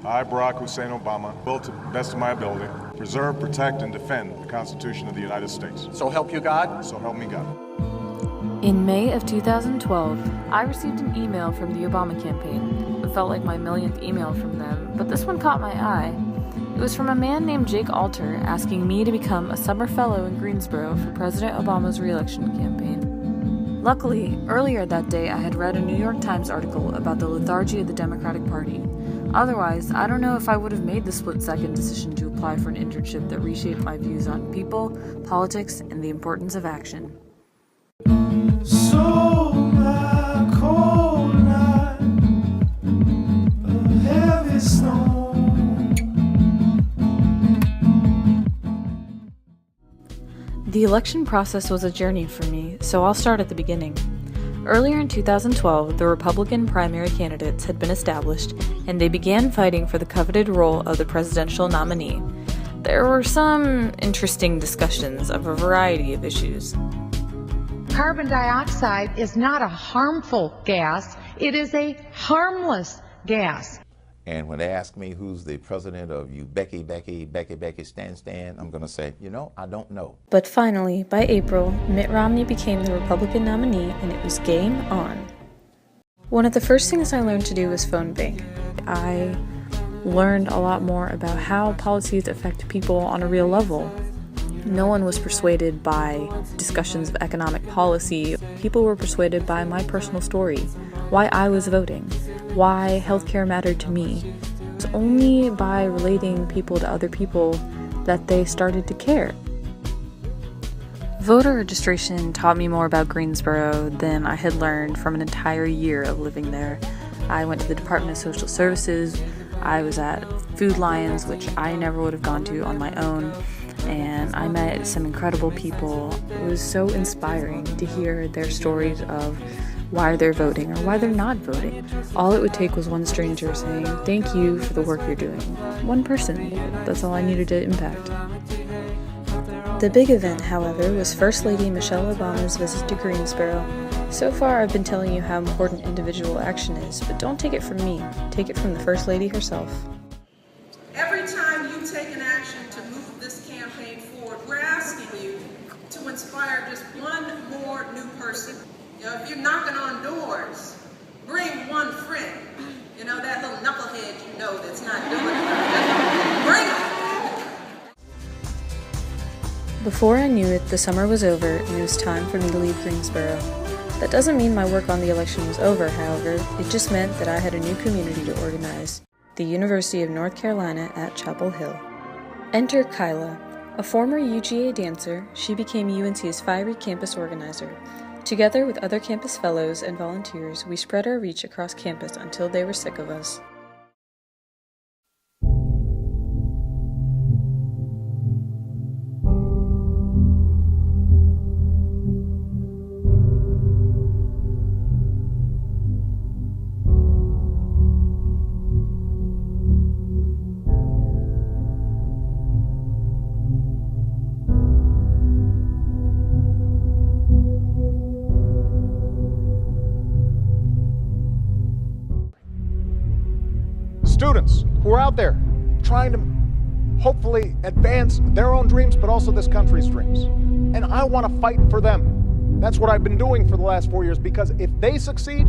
I, Barack Hussein Obama, will, to the best of my ability, preserve, protect, and defend the Constitution of the United States. So help you God? So help me God. In May of 2012, I received an email from the Obama campaign. It felt like my millionth email from them, but this one caught my eye. It was from a man named Jake Alter asking me to become a summer fellow in Greensboro for President Obama's re-election campaign. Luckily, earlier that day I had read a New York Times article about the lethargy of the Democratic Party. Otherwise, I don't know if I would have made the split-second decision to apply for an internship that reshaped my views on people, politics, and the importance of action. So my cold night, a heavy stone. The election process was a journey for me, so I'll start at the beginning. Earlier in 2012, the Republican primary candidates had been established, and they began fighting for the coveted role of the presidential nominee. There were some interesting discussions of a variety of issues. Carbon dioxide is not a harmful gas, it is a harmless gas. And when they ask me who's the president of you, Becky, Stan, I'm going to say, I don't know. But finally, by April, Mitt Romney became the Republican nominee, and it was game on. One of the first things I learned to do was phone bank. I learned a lot more about how policies affect people on a real level. No one was persuaded by discussions of economic policy. People were persuaded by my personal story, why I was voting, why healthcare mattered to me. It was only by relating people to other people that they started to care. Voter registration taught me more about Greensboro than I had learned from an entire year of living there. I went to the Department of Social Services, I was at Food Lions, which I never would have gone to on my own, and I met some incredible people. It was so inspiring to hear their stories of why they're voting or why they're not voting. All it would take was one stranger saying, "Thank you for the work you're doing." One person. That's all I needed to impact. The big event, however, was First Lady Michelle Obama's visit to Greensboro. So far, I've been telling you how important individual action is, but don't take it from me. Take it from the First Lady herself. Every time you take an action to move this campaign forward, we're asking you to inspire just one more new person. If you're knocking on doors, bring one friend. That little knucklehead that's not doing it. Bring him. Before I knew it, the summer was over, and it was time for me to leave Greensboro. That doesn't mean my work on the election was over, however. It just meant that I had a new community to organize, the University of North Carolina at Chapel Hill. Enter Kyla. A former UGA dancer, she became UNC's fiery campus organizer. Together with other campus fellows and volunteers, we spread our reach across campus until they were sick of us. Students who are out there trying to hopefully advance their own dreams, but also this country's dreams. And I want to fight for them. That's what I've been doing for the last 4 years, because if they succeed,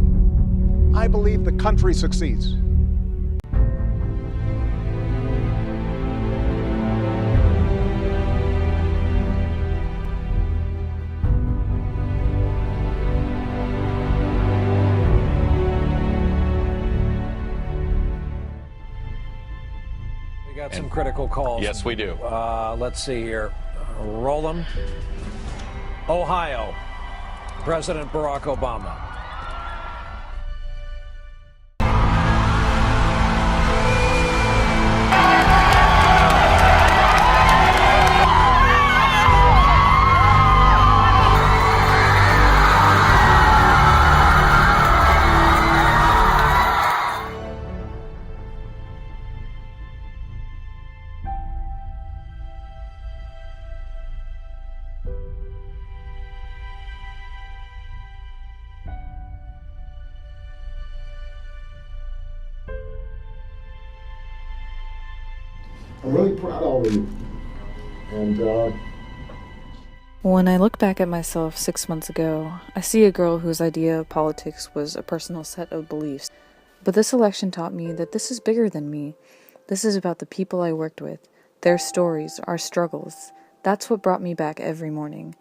I believe the country succeeds. Got some critical calls. Yes, we do. Let's see here. Roll them. Ohio, President Barack Obama. I'm really proud of all of you. And When I look back at myself 6 months ago, I see a girl whose idea of politics was a personal set of beliefs. But this election taught me that this is bigger than me. This is about the people I worked with, their stories, our struggles. That's what brought me back every morning.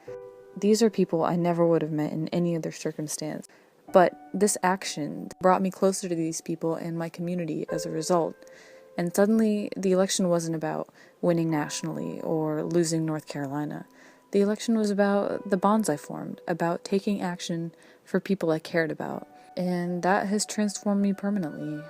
These are people I never would have met in any other circumstance. But this action brought me closer to these people and my community as a result. And suddenly, the election wasn't about winning nationally or losing North Carolina. The election was about the bonds I formed, about taking action for people I cared about. And that has transformed me permanently.